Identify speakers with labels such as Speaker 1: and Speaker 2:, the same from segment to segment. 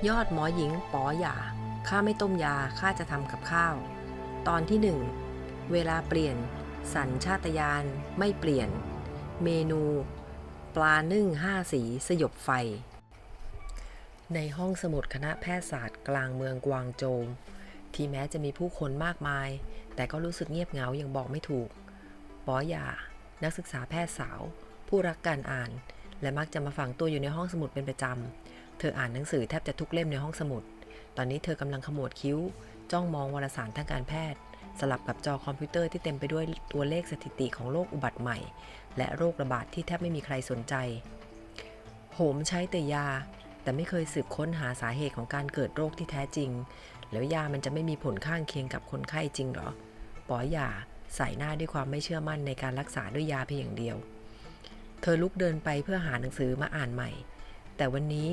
Speaker 1: ยอดหมอหญิงป๋อหย่าข้าไม่ต้มยาข้าจะทำกับข้าวตอนที่หนึ่งเวลาเปลี่ยนสัญชาตญาณไม่เปลี่ยนเมนูปลานึ่ง5 สีสยบไฟในห้องสมุดคณะแพทยศาสตร์กลางเมืองกวางโจวที่แม้จะมีผู้คนมากมายแต่ก็รู้สึกเงียบเหงาอย่างบอกไม่ถูกป๋อหย่านักศึกษาแพทย์สาวผู้รักการอ่านและมักจะมาฝังตัวอยู่ในห้องสมุดเป็นประจำเธออ่านหนังสือแทบจะทุกเล่มในห้องสมุดตอนนี้เธอกำลังขมวดคิ้วจ้องมองวารสารทางการแพทย์สลับกับจอคอมพิวเตอร์ที่เต็มไปด้วยตัวเลขสถิติของโรคอุบัติใหม่และโรคระบาดที่แทบไม่มีใครสนใจโหมใช้แต่ยาแต่ไม่เคยสืบค้นหาสาเหตุของการเกิดโรคที่แท้จริงแล้วยามันจะไม่มีผลข้างเคียงกับคนไข้จริงหรอป๋อหย่าใส่หน้าด้วยความไม่เชื่อมั่นในการรักษาด้วยยาเพียงอย่างเดียวเธอลุกเดินไปเพื่อหาหนังสือมาอ่านใหม่แต่วันนี้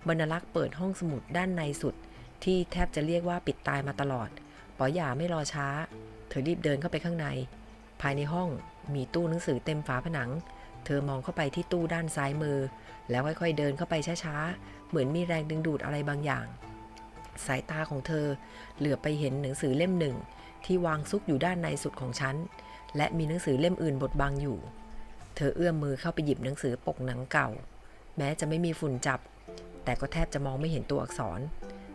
Speaker 1: บรรลักษ์เปิดห้องสมุดด้านในสุดที่แทบจะเรียกว่าปิดตายมาตลอดป๋อหย่าไม่รอช้าเธอรีบเดินเข้าไปข้างในภายในห้องมีตู้หนังสือเต็มฝาผนังเธอมองเข้าไปที่ตู้ด้านซ้ายมือแล้วค่อยๆเดินเข้าไปช้าๆเหมือนมีแรงดึงดูดอะไรบางอย่างสายตาของเธอเหลือบไปเห็นหนังสือเล่มหนึ่งที่วางซุกอยู่ด้านในสุดของชั้นและมีหนังสือเล่มอื่นบดบังอยู่เธอเอื้อมมือเข้าไปหยิบหนังสือปกหนังเก่าแม้จะไม่มีฝุ่นจับแต่ก็แทบจะมองไม่เห็นตัวอักษร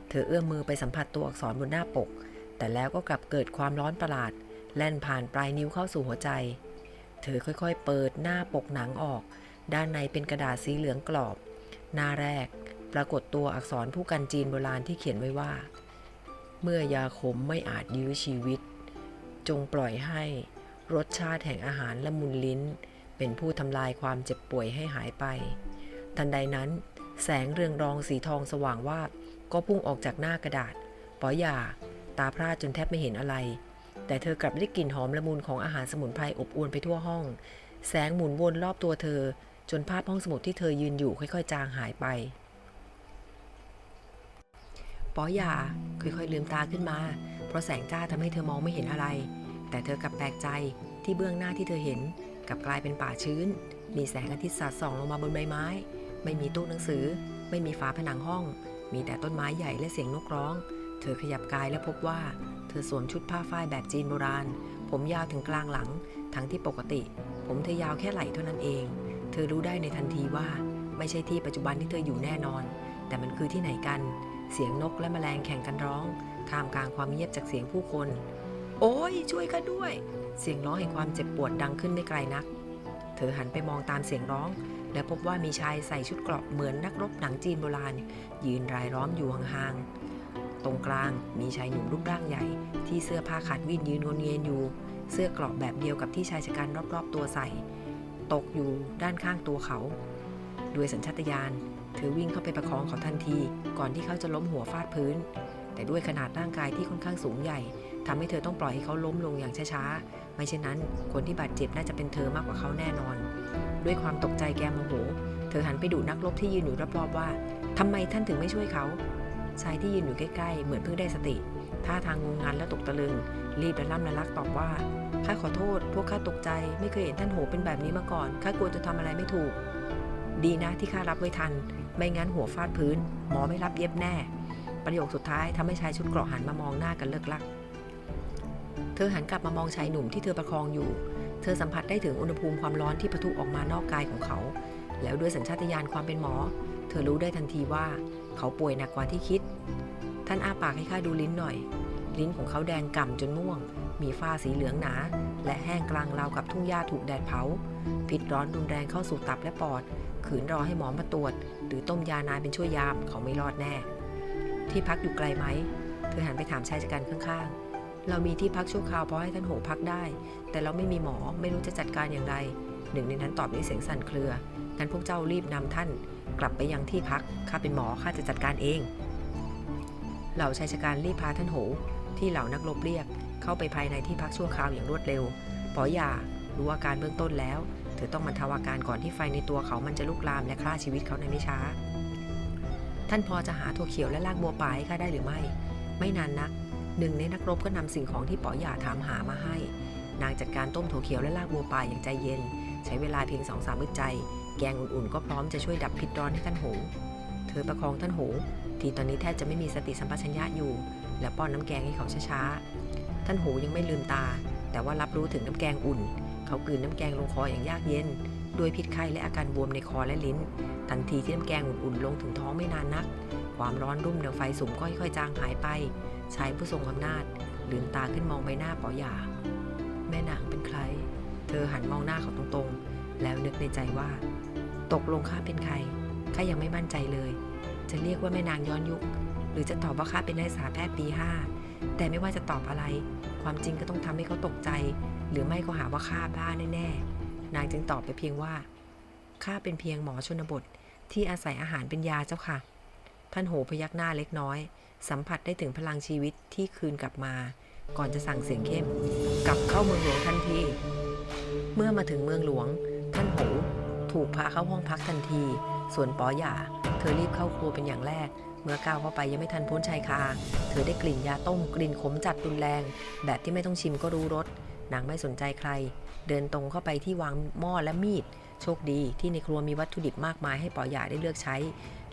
Speaker 1: เธอเอื้อมมือไปสัมผัสตัวอักษรบนหน้าปกแต่แล้วก็กลับเกิดความร้อนประหลาดแล่นผ่านปลายนิ้วเข้าสู่หัวใจเธอค่อยๆเปิดหน้าปกหนังออกด้านในเป็นกระดาษสีเหลืองกรอบหน้าแรกปรากฏตัวอักษรผู้กันจีนโบราณที่เขียนไว้ว่าเมื่อยาขมไม่อาจยื้อชีวิตจงปล่อยให้รสชาติแห่งอาหารละมุนลิ้นเป็นผู้ทำลายความเจ็บป่วยให้หายไปทันใดนั้นแสงเรืองรองสีทองสว่างวาบก็พุ่งออกจากหน้ากระดาษป๋อหย่าตาพร่าจนแทบไม่เห็นอะไรแต่เธอกลับได้กลิ่นหอมละมุนของอาหารสมุนไพรอบอวลไปทั่วห้องแสงหมุนวนรอบตัวเธอจนภาพห้องสมุดที่เธอยืนอยู่ค่อยๆจางหายไปป๋อหย่าค่อยๆลืมตาขึ้นมาเพราะแสงจ้าทำให้เธอมองไม่เห็นอะไรแต่เธอกลับแปลกใจที่เบื้องหน้าที่เธอเห็นกลับกลายเป็นป่าชื้นมีแสงอาทิตย์สาดส่องลงมาบนใบไม้ไม่มีตู้หนังสือไม่มีฝาผนังห้องมีแต่ต้นไม้ใหญ่และเสียงนกร้องเธอขยับกายและพบว่าเธอสวมชุดผ้าฝ้ายแบบจีนโบราณผมยาวถึงกลางหลังทั้งที่ปกติผมเธอยาวแค่ไหล่เท่านั้นเองเธอรู้ได้ในทันทีว่าไม่ใช่ที่ปัจจุบันที่เธออยู่แน่นอนแต่มันคือที่ไหนกันเสียงนกและแมลงแข่งกันร้องท่ามกลางความเงียบจากเสียงผู้คนโอ้ยช่วยข้าด้วยเสียงร้องแห่งความเจ็บปวดดังขึ้นไม่ไกลนักเธอหันไปมองตามเสียงร้องและพบว่ามีชายใส่ชุดเกราะเหมือนนักรบหนังจีนโบราณยืนรายล้อมอยู่ห่างๆตรงกลางมีชายหนุ่มรูปร่างใหญ่ที่เสื้อผ้าขาดวิ่นยืนงนเงียนอยู่เสื้อเกราะแบบเดียวกับที่ชายชะกันรอบๆตัวใส่ตกอยู่ด้านข้างตัวเขาด้วยสัญชาตญาณเธอวิ่งเข้าไปประคองเขาทันทีก่อนที่เขาจะล้มหัวฟาดพื้นแต่ด้วยขนาดร่างกายที่ค่อนข้างสูงใหญ่ทำให้เธอต้องปล่อยให้เขาล้มลงอย่างช้าๆไม่เช่นนั้นคนที่บาดเจ็บน่าจะเป็นเธอมากกว่าเขาแน่นอนด้วยความตกใจแกโมโหเธอหันไปดูนักรบที่ยืนอยู่รอบๆว่าทำไมท่านถึงไม่ช่วยเขาชายที่ยืนอยู่ใกล้ๆเหมือนเพิ่งได้สติท่าทางงงงันและตกตะลึงรีบระล่ำระลักตอบว่าข้าขอโทษพวกข้าตกใจไม่เคยเห็นท่านโหเป็นแบบนี้มาก่อนข้ากลัวจะทำอะไรไม่ถูกดีนะที่ข้ารับไว้ทันไม่งั้นหัวฟาดพื้นหมอไม่รับเย็บแน่ประโยคสุดท้ายทำให้ชายชุดเกราะหันมามองหน้ากันเลิกลักเธอหันกลับมามองชายหนุ่มที่เธอประคองอยู่เธอสัมผัสได้ถึงอุณหภูมิความร้อนที่ปะทุออกมานอกกายของเขาแล้วด้วยสัญชาตญาณความเป็นหมอเธอรู้ได้ทันทีว่าเขาป่วยหนักกว่าที่คิดท่านอ้าปากให้ข้าดูลิ้นหน่อยลิ้นของเขาแดงก่ำจนม่วงมีฝ้าสีเหลืองหนาและแห้งกลางราวกับทุ่งหญ้าถูกแดดเผาพิษร้อนรุนแรงเข้าสู่ตับและปอดขืนรอให้หมอมาตรวจหรือต้มยานานเป็นช่วยยามเขาไม่รอดแน่ที่พักอยู่ไกลไหมเธอหันไปถามชายชะกันข้างๆเรามีที่พักชั่วคราวพอให้ท่านโหพักได้แต่เราไม่มีหมอไม่รู้จะจัดการอย่างไรหนึ่งในนั้นตอบด้วยเสียงสั่นเครืองั้นพวกเจ้ารีบนำท่านกลับไปยังที่พักข้าเป็นหมอข้าจะจัดการเองเหล่าชายชะกันรีบพาท่านโหที่เหล่านักรบเรียกเข้าไปภายในที่พักชั่วคราวอย่างรวดเร็วป๋อหย่ารู้อาการเบื้องต้นแล้วเธอต้องบรรเทาอาการก่อนที่ไฟในตัวเขามันจะลุกลามและฆ่าชีวิตเขาในไม่ช้าท่านพอจะหาถั่วเขียวและรากบัวป่าให้ข้าได้หรือไม่นานนักหนึ่งในนักรบก็นำสิ่งของที่ป๋อหย่าถามหามาให้นางจัดการต้มถั่วเขียวและรากบัวป่าอย่างใจเย็นใช้เวลาเพียง 2-3 มื้อใจแกงอุ่นๆก็พร้อมจะช่วยดับพิษร้อนให้ท่านโหเธ เธอประคองท่านโหที่ตอนนี้แทบจะไม่มีสติสัมปชัญญะอยู่แล้วป้อนน้ำแกงให้เขาช้าๆท่านโหยังไม่ลืมตาแต่ว่ารับรู้ถึงน้ำแกงอุ่นเขากลืนน้ำแกงลงคออย่างยากเย็นด้วยพิษไข้และอาการบวมในคอและลิ้นทันทีที่น้ำแกงอุ่นๆลงถึงท้องไม่นานนักความร้อนรุ่มดังไฟสุมก็ค่อยๆจางหายไปชายผู้ทรงอำนาจลืมตาขึ้นมองใบหน้าป๋อหย่าแม่นางเป็นใครเธอหันมองหน้าเขาตรงๆแล้วนึกในใจว่าตกลงข้าเป็นใครข้ายังไม่มั่นใจเลยจะเรียกว่าแม่นางย้อนยุคหรือจะตอบว่าข้าเป็นนักศึกษาแพทย์ปี5แต่ไม่ว่าจะตอบอะไรความจริงก็ต้องทำให้เขาตกใจหรือไม่ก็หาว่าข้าบ้าแน่ๆนางจึงตอบไปเพียงว่าข้าเป็นเพียงหมอชนบทที่อาศัยอาหารเป็นยาเจ้าค่ะท่านโหพยักหน้าเล็กน้อยสัมผัสได้ถึงพลังชีวิตที่คืนกลับมาก่อนจะสั่งเสียงเข้มกลับเข้าเมืองหลวงทันทีเมื่อมาถึงเมืองหลวงท่านโหถูกพาเข้าห้องพักทันทีส่วนป๋อหย่าเธอรีบเข้าครัวเป็นอย่างแรกเมื่อก้าวเข้าไปยังไม่ทันพ้นชายคาเธอได้กลิ่นยาต้มกลิ่นขมจัดรุนแรงแบบที่ไม่ต้องชิมก็รู้รสนางไม่สนใจใครเดินตรงเข้าไปที่วางหม้อและมีดโชคดีที่ในครัวมีวัตถุดิบมากมายให้ป๋อหย่าได้เลือกใช้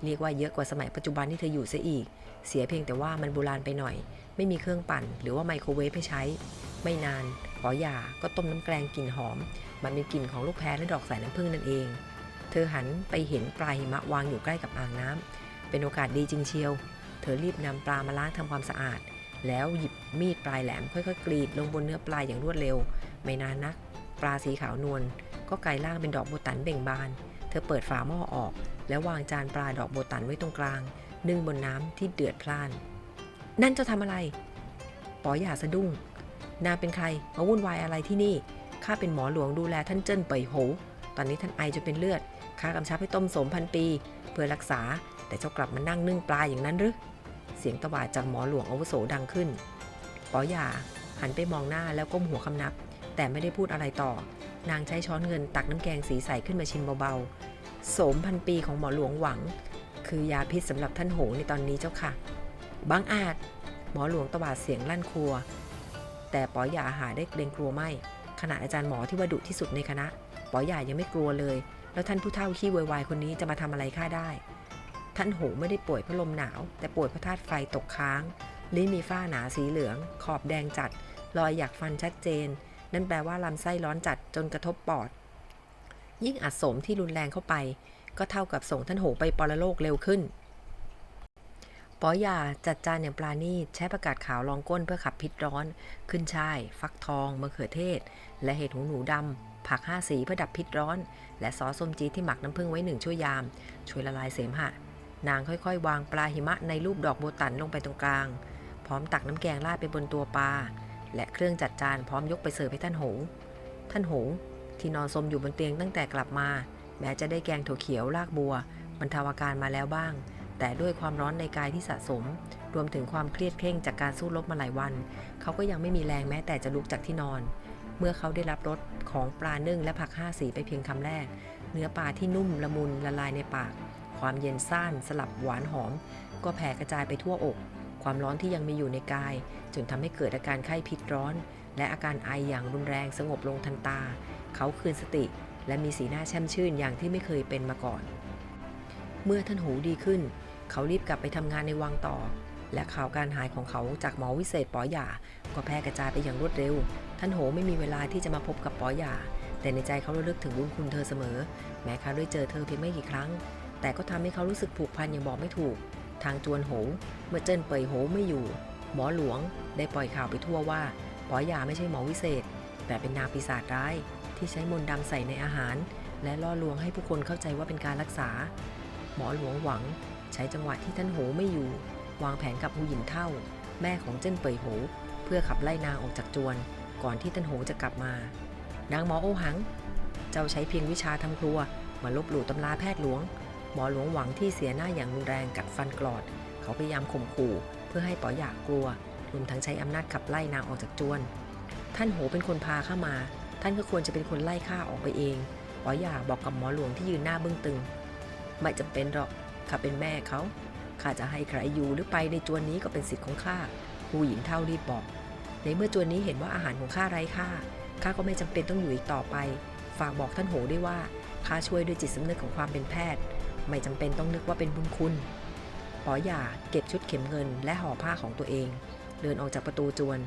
Speaker 1: เรียกว่าเยอะกว่าสมัยปัจจุบันที่เธออยู่เสียอีกเสียเพียงแต่ว่ามันโบราณไปหน่อยไม่มีเครื่องปั่นหรือว่าไมโครเวฟให้ใช้ไม่นานป๋อหย่าก็ต้มน้ำแกงกลิ่นหอมมันเป็นกลิ่นของลูกแพรและดอกสายน้ำผึ้งนั่นเองเธอหันไปเห็นปลาหิมะวางอยู่ใกล้กับอ่างน้ำเป็นโอกาสดีจริงเชียวเธอรีบนำปลามาล้างทำความสะอาดแล้วหยิบมีดปลายแหลมค่อยๆกรีดลงบนเนื้อปลาอย่างรวดเร็วไม่นานนักปลาสีขาวนวลก็กลายร่างเป็นดอกโบตันเบ่งบานเธอเปิดฝาหม้อออกแล้ววางจานปลาดอกโบตันไว้ตรงกลางนึ่งบนน้ำที่เดือดพล่านนั่นจะทำอะไรป๋อหย่าสะดุ้งนางเป็นใครมาวุ่นวายอะไรที่นี่ข้าเป็นหมอหลวงดูแลท่านเจิ้นเป่ยโหตอนนี้ท่านไอจนเป็นเลือดข้ากำชับให้ต้มสมพันปีเพื่อรักษาแต่เจ้ากลับมานั่งนึ่งปลาอย่างนั้นหรือเสียงตวาดจากหมอหลวงอาวุโสดังขึ้นป๋อหย่าหันไปมองหน้าแล้วก้มหัวคำนับแต่ไม่ได้พูดอะไรต่อนางใช้ช้อนเงินตักน้ำแกงสีใสขึ้นมาชิมเบาๆโสมพันปีของหมอหลวงหวังคือยาพิษสำหรับท่านโหในตอนนี้เจ้าค่ะบังอาจหมอหลวงตวาดเสียงลั่นครัวแต่ป๋อหย่าหาได้เกรงกลัวไม่ขณะอาจารย์หมอที่ว่าดุที่สุดในคณะป๋อหย่ายังไม่กลัวเลยแล้วท่านผู้เฒ่าขี้วายคนนี้จะมาทำอะไรข้าได้ท่านโหไม่ได้ป่วยเพราะลมหนาวแต่ป่วยเพราะธาตุไฟตกค้างลิ้นมีฝ้าหนาสีเหลืองขอบแดงจัดรอยหยักฟันชัดเจนนั่นแปลว่าลำไส้ร้อนจัดจนกระทบปอดยิ่งอัดสมที่รุนแรงเข้าไปก็เท่ากับส่งท่านโหไปปรโลกเร็วขึ้นป๋อหย่าจัดจานอย่างปราณีตใช้ผักกาดขาวรองก้นเพื่อขับพิษร้อนขึ้นช่ายฟักทองมะเขือเทศและเห็ดหูหนูดำผัก5 สีเพื่อดับพิษร้อนและซอสส้มจี๊ดที่หมักน้ำผึ้งไว้1 ชั่วยามช่วยละลายเสมหะนางค่อยๆวางปลาหิมะในรูปดอกโบตันลงไปตรงกลางพร้อมตักน้ำแกงราดไปบนตัวปลาและเครื่องจัดจานพร้อมยกไปเสิร์ฟให้ท่านโหที่นอนซมอยู่บนเตียงตั้งแต่กลับมาแม้จะได้แกงถั่วเขียวรากบัวบรรเทาอาการมาแล้วบ้างแต่ด้วยความร้อนในกายที่สะสมรวมถึงความเครียดเคร่งจากการสู้รบมาหลายวันเขาก็ยังไม่มีแรงแม้แต่จะลุกจากที่นอนเมื่อเขาได้รับรสของปลานึ่งและผัก5 สีไปเพียงคำแรกเนื้อปลาที่นุ่มละมุนละลายในปากความเย็นซ่านสลับหวานหอมก็แผ่กระจายไปทั่วอกความร้อนที่ยังมีอยู่ในกายจนทำให้เกิดอาการไข้พิษร้อนและอาการไออย่างรุนแรงสงบลงทันตาเขาคืนสติและมีสีหน้าแช่มชื่นอย่างที่ไม่เคยเป็นมาก่อนเมื่อท่านโหดีขึ้นเขารีบกลับไปทำงานในวังต่อและข่าวการหายของเขาจากหมอวิเศษป๋อหย่าก็แพร่กระจายไปอย่างรวดเร็วท่านโหไม่มีเวลาที่จะมาพบกับป๋อหย่าแต่ในใจเขาระลึกถึงบุญคุณเธอเสมอแม้เขาได้เจอเธอเพียงไม่กี่ครั้งแต่ก็ทำให้เขารู้สึกผูกพันอย่างบอกไม่ถูกทางจวนโหเมื่อเจิ้นเป่ยโหไม่อยู่หมอหลวงได้ปล่อยข่าวไปทั่วว่าป๋อหย่าไม่ใช่หมอวิเศษแต่เป็นนางปีศาจร้ายที่ใช้มนต์ดำใส่ในอาหารและล่อลวงให้ผู้คนเข้าใจว่าเป็นการรักษาหมอหลวงหวังใช้จังหวะที่ท่านโหไม่อยู่วางแผนกับหูหยินเท่าแม่ของเจิ้นเป่ยโหเพื่อขับไล่นางออกจากจวนก่อนที่ท่านโหจะกลับมานางหมอโอหังเจ้าใช้เพียงวิชาทำครัวมาลบหลู่ตำราแพทย์หลวงหมอหลวงหวังที่เสียหน้าอย่างรุนแรงกัดฟันกรอดเขาพยายามข่มขู่เพื่อให้ป๋อหย่ากลัวรวมทั้งใช้อำนาจขับไล่นางออกจากจวนท่านโหเป็นคนพาข้ามาท่านก็ควรจะเป็นคนไล่ข้าออกไปเองป๋อหย่าบอกกับหมอหลวงที่ยืนหน้าบึ้งตึงไม่จำเป็นหรอกข้าเป็นแม่เขาข้าจะให้ใครอยู่หรือไปในจวนนี้ก็เป็นสิทธิ์ของข้าผู้หญิงเท่ารีบบอกในเมื่อจวนนี้เห็นว่าอาหารของข้าไร้ค่าข้าก็ไม่จำเป็นต้องอยู่อีกต่อไปฝากบอกท่านโหด้วยว่าข้าช่วยด้วยจิตสำนึกของความเป็นแพทย์ ไม่จำเป็นต้องนึกว่าเป็นบุญคุณป๋อหย่าเก็บชุดเข็มเงินและห่อผ้าของตัวเองเดินออกจากประตูจวน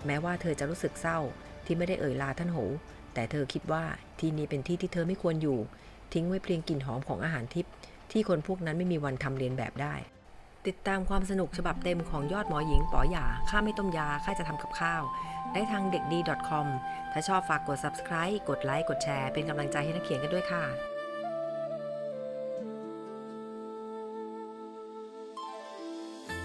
Speaker 1: แม้ว่าเธอจะรู้สึกเศร้าที่ไม่ได้เอ่ยลาท่านโหแต่เธอคิดว่าที่นี่เป็นที่ที่เธอไม่ควรอยู่ทิ้งไว้เพียงกลิ่นหอมของอาหารทิพย์ที่คนพวกนั้นไม่มีวันทำเลียนแบบได้ติดตามความสนุกฉบับเต็มของยอดหมอหญิงป๋อหย่าข้าไม่ต้มยาข้าจะทำกับข้าวได้ทางเด็กดี .com ถ้าชอบฝากกด subscribe กดไลค์กดแชร์เป็นกำลังใจให้นักเขียนกันด้วยค่ะ